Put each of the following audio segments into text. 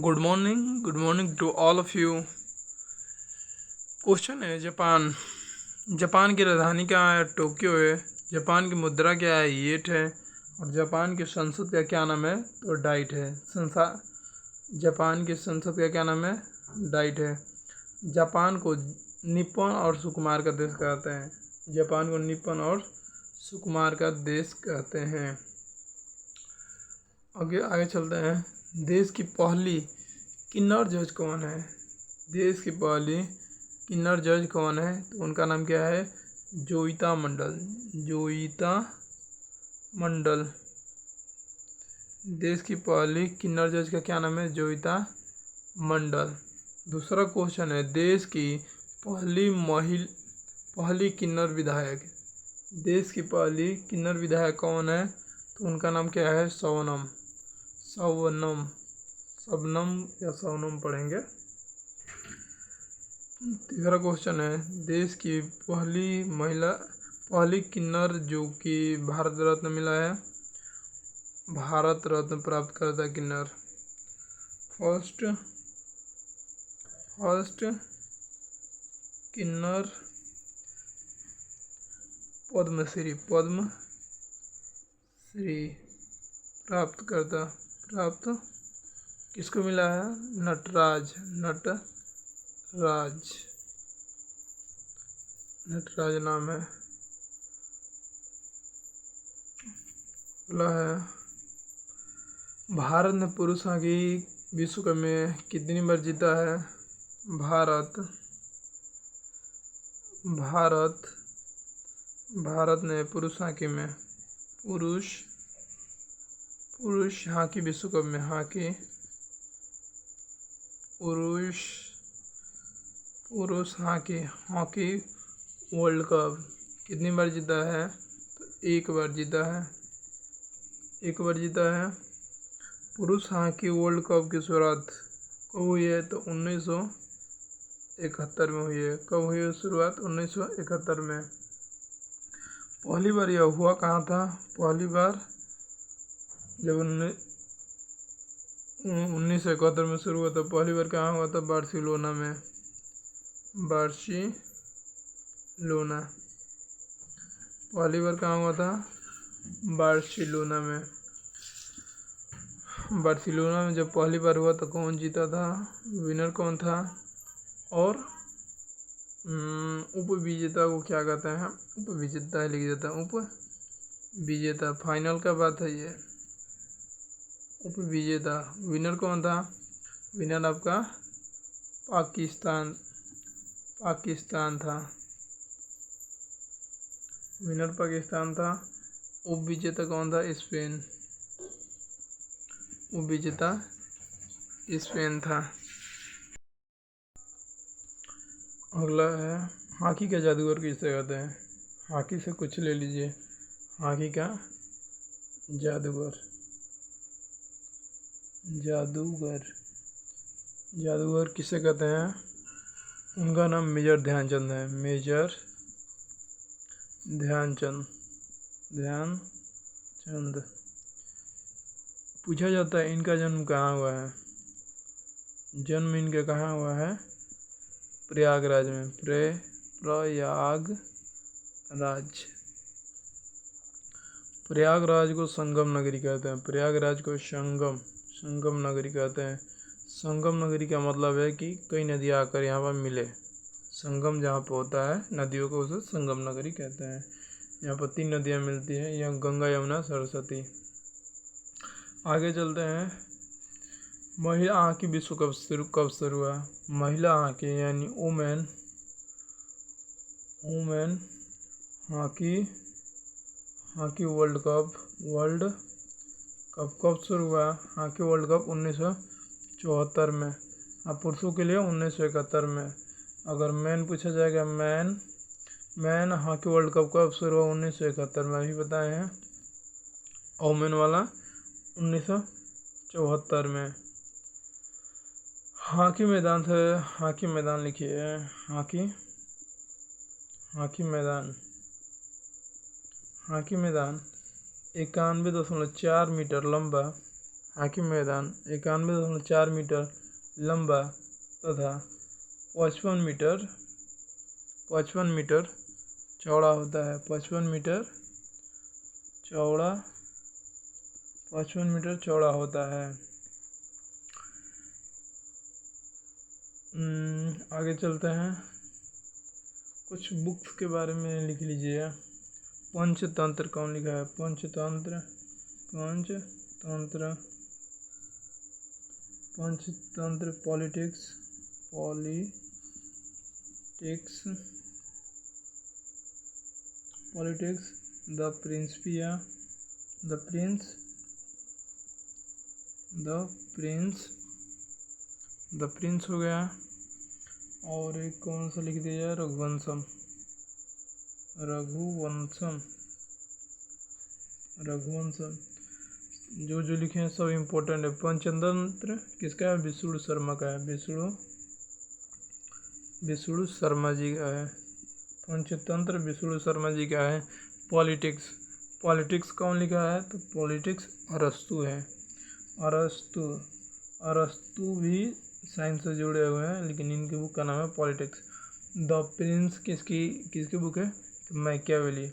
Good morning to all of you. Question है Japan. Japan की राजधानी क्या है? टोक्यो है। जापान की मुद्रा क्या है? येट है। और जापान की संसद का क्या नाम है? तो डाइट है। जापान की संसद का क्या नाम है? डाइट है। जापान को निप्पन और सुकुमार का देश कहते हैं। जापान को निप्पन और सुकुमार का देश कहते हैं। आगे आगे चलते हैं। देश की पहली किन्नर जज कौन है? देश की पहली किन्नर जज कौन है? तो उनका नाम क्या है? जोइता मंडल। जोइता मंडल। देश की पहली किन्नर जज का क्या नाम है? जोइता मंडल। दूसरा क्वेश्चन है, देश की पहली किन्नर विधायक। देश की पहली किन्नर विधायक कौन है? तो उनका नाम क्या है? शबनम। शबनम या शबनम पढ़ेंगे। तीसरा क्वेश्चन है, देश की पहली किन्नर जो कि भारत रत्न मिला है, भारत रत्न प्राप्त करता किन्नर। फर्स्ट किन्नर पद्मश्री प्राप्त किसको मिला है? नटराज नाम है। अगला है, भारत ने पुरुष हॉकी विश्व कप में कितनी बार जीता है? भारत ने पुरुष हॉकी विश्व कप में पुरुष हॉकी वर्ल्ड कप कितनी बार जीता है? तो एक बार जीता है। पुरुष हॉकी वर्ल्ड कप की शुरुआत कब हुई है? तो 1971 में हुई है। कब हुई है शुरुआत? 1971 में। पहली बार यह हुआ कहाँ था? पहली बार जब 1971 में शुरू हुआ था, पहली बार कहाँ हुआ था? बार्सिलोना में। पहली बार कहाँ हुआ था? बार्सिलोना में जब पहली बार हुआ तो कौन जीता था? विनर कौन था? और उपविजेता को क्या कहते हैं? उपविजेता लिख देता है, उपविजेता। फाइनल का बात है ये। उपविजेता विनर कौन था? विनर आपका पाकिस्तान था। विनर पाकिस्तान था। उपविजेता कौन था? स्पेन था। अगला है, हॉकी का जादूगर किसे कहते हैं? हॉकी से कुछ ले लीजिए। हॉकी का जादूगर किसे कहते हैं? उनका नाम मेजर ध्यानचंद है। मेजर ध्यानचंद। पूछा जाता है इनका जन्म कहाँ हुआ है? जन्म इनका कहाँ हुआ है? प्रयागराज में। प्रयागराज को संगम नगरी कहते हैं। प्रयागराज को संगम नगरी कहते हैं। संगम नगरी का मतलब है कि कई नदियाँ आकर यहाँ पर मिले। संगम जहाँ पर होता है नदियों को, उसे संगम नगरी कहते हैं। यहाँ पर 3 नदियाँ मिलती हैं, यहाँ गंगा, यमुना, सरस्वती। आगे चलते हैं। महिला हॉकी विश्व कप कब शुरू हुआ? महिला हॉकी यानी वुमेन हॉकी वर्ल्ड कप कब शुरू हुआ? हॉकी वर्ल्ड कप 1974 में। अब पुरुषों के लिए 1971 में। अगर मैन पूछा जाएगा, मैन हॉकी वर्ल्ड कप कब शुरू हुआ? 1971 में, अभी बताए हैं। वुमेन वाला 1974 में। हॉकी मैदान लिखिए। हॉकी मैदान 91.4 मीटर लंबा हॉकी मैदान 91.4 मीटर लंबा तथा 55 मीटर चौड़ा होता है। 55 मीटर चौड़ा होता है। आगे चलते हैं, कुछ बुक्स के बारे में लिख लीजिए। पंचतंत्र कौन लिखा है? पंचतंत्र पॉलिटिक्स द प्रिंस हो गया। और एक कौन सा लिख दिया? रघुवंशम। जो लिखे हैं सब इम्पोर्टेंट है। पंचतंत्र किसका है? विष्णु शर्मा का है। विष्णु शर्मा जी का है। पंचतंत्र विष्णु शर्मा जी का है। पॉलिटिक्स कौन लिखा है? तो पॉलिटिक्स अरस्तु है। अरस्तु भी साइंस से जुड़े हुए हैं, लेकिन इनकी बुक का नाम है पॉलिटिक्स। द प्रिंस किसकी बुक है? तो मैकियावेली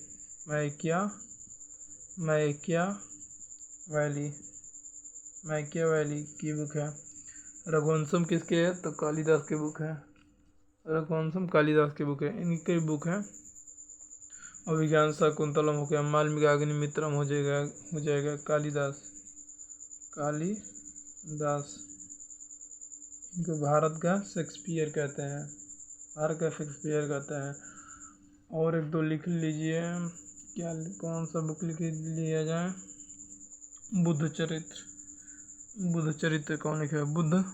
की बुक है। रघुवंशम किसके है? तो कालिदास की बुक है। इनकी बुक है। अभिज्ञान शाकुंतलम हो गया। वाल्मीकिमित्रम हो जाएगा कालिदास। इनको भारत का शेक्सपियर कहते हैं। और एक दो लिख लीजिए। कौन सा बुक लिख लिया जाए? बुद्ध चरित्र कौन लिखा है? बुद्ध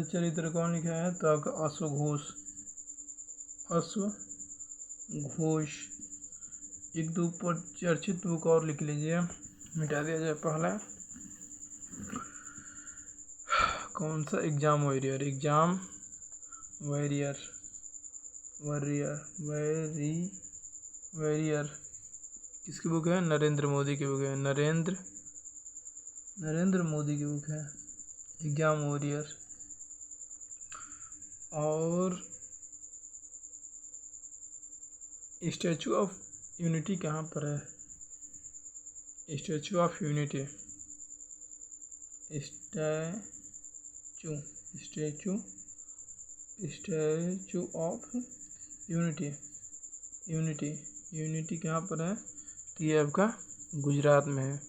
चरित्र कौन लिखा है? तो आपका अश्वघोष। एक दो पर चर्चित बुक और लिख लीजिए, मिटा दिया जाए पहला। कौन सा? एग्जाम वॉरियर किसकी बुक है? नरेंद्र मोदी की बुक है। नरेंद्र मोदी की बुक है एग्जाम वॉरियर। और स्टैचू ऑफ यूनिटी कहाँ पर है? स्टैचू ऑफ यूनिटी कहाँ पर है? तो ये आपका गुजरात में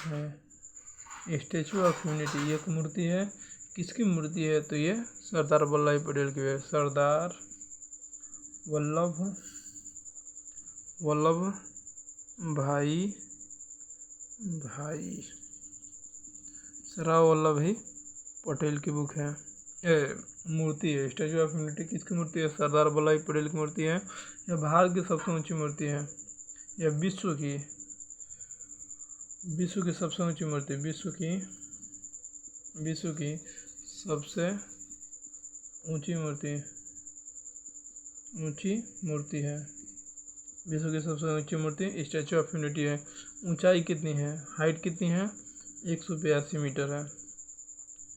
है। स्टैचू ऑफ यूनिटी एक मूर्ति है। किसकी मूर्ति है? तो ये सरदार वल्लभ पटेल की है। सरदार वल्लभ भाई पटेल की बुक है। मूर्ति है। स्टैचू ऑफ यूनिटी किसकी मूर्ति है? सरदार वल्लभ पटेल की मूर्ति है। यह भारत की सबसे ऊंची मूर्ति है। यह विश्व की सबसे ऊंची मूर्ति। विश्व की सबसे ऊंची मूर्ति है। विश्व की सबसे ऊंची मूर्ति स्टैचू ऑफ यूनिटी है। ऊंचाई कितनी है? हाइट कितनी है? 182 मीटर है।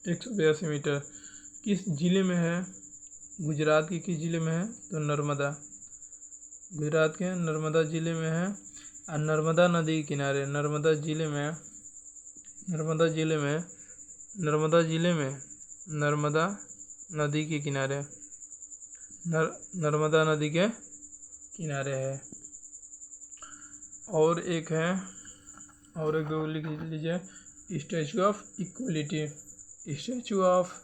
182 मीटर। किस जिले में है? गुजरात के किस जिले में है? तो नर्मदा। गुजरात के नर्मदा जिले में है। और नर्मदा नदी के किनारे नर्मदा जिले में नर्मदा नदी के किनारे नर्मदा नदी के किनारे है। और एक दो लिख लीजिए। Statue of equality statue of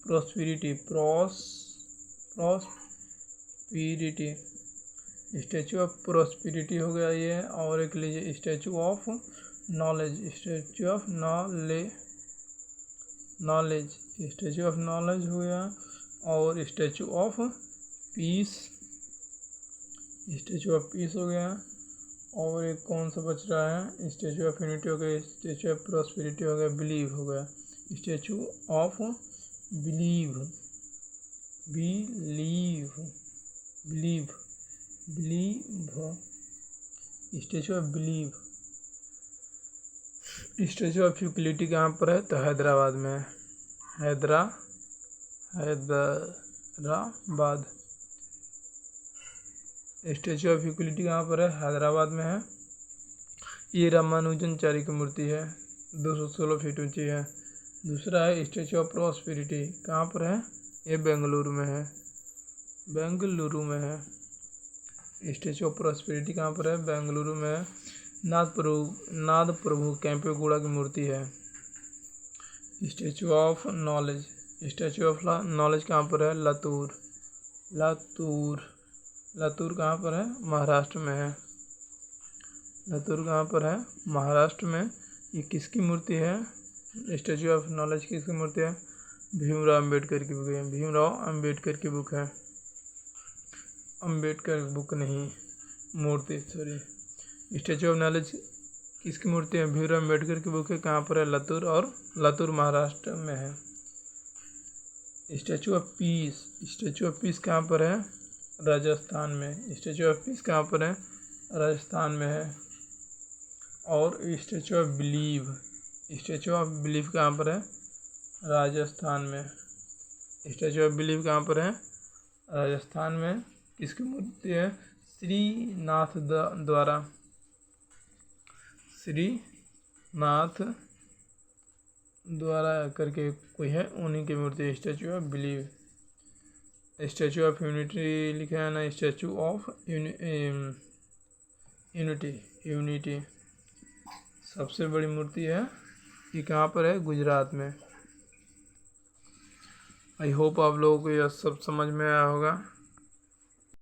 prosperity statue of prosperity हो गया ये। और एक लीजिए स्टैचू ऑफ नॉलेज हो गया। और statue of peace statue of peace हो गया, और एक कौन सा बच रहा है, स्टैचू ऑफ यूनिटी हो गया, स्टैचू ऑफ प्रॉस्पेरिटी हो गया, बिलीव हो गया, statue of believe, believe, believe, believe, statue of believe. Statue of utility कहाँ पर है, तो हैदराबाद में है, हैदराबाद। स्टैचू ऑफ यूटिलिटी कहाँ पर है, हैदराबाद में है। ये रामानुजनचारी की मूर्ति है, 216 फीट ऊंची है। दूसरा है स्टैचू ऑफ प्रॉस्पेरिटी, कहाँ पर है, ये बेंगलुरु में है, बेंगलुरु में है। स्टैचू ऑफ प्रॉस्पेरिटी कहाँ पर है, बेंगलुरु में है। नाद प्रभु केम्पेगौड़ा की मूर्ति है। Statue of knowledge, statue of knowledge कहाँ पर है, लातूर, लातूर, लातूर कहाँ पर है, महाराष्ट्र में है, लातूर कहाँ पर है, महाराष्ट्र में। ये किसकी मूर्ति है, स्टैचू ऑफ नॉलेज किसकी मूर्ति है, भीमराव अम्बेडकर की बुक है, भीमराव अम्बेडकर की बुक है, अम्बेडकर बुक नहीं, मूर्ति, सॉरी। स्टैचू ऑफ नॉलेज किसकी मूर्ति है, भीमराव अम्बेडकर की बुक है, कहाँ पर है, लातूर, और लातूर महाराष्ट्र में है। Statue of peace, statue of peace कहाँ पर है, राजस्थान में। स्टैचू ऑफ पीस कहाँ पर है, राजस्थान में है। और statue of believe, statue of believe कहाँ पर है, राजस्थान में। स्टैचू ऑफ बिलीव कहाँ पर है, राजस्थान में। किसकी मूर्ति है, श्रीनाथ द्वारा, श्रीनाथ द्वारा करके कोई है, उन्हीं की मूर्ति, statue of believe. Statue of unity लिखा है ना, स्टैचू ऑफ यूनिटी, यूनिटी सबसे बड़ी मूर्ति है। ये कहाँ पर है, गुजरात में। आई होप आप लोगों को यह सब समझ में आया होगा।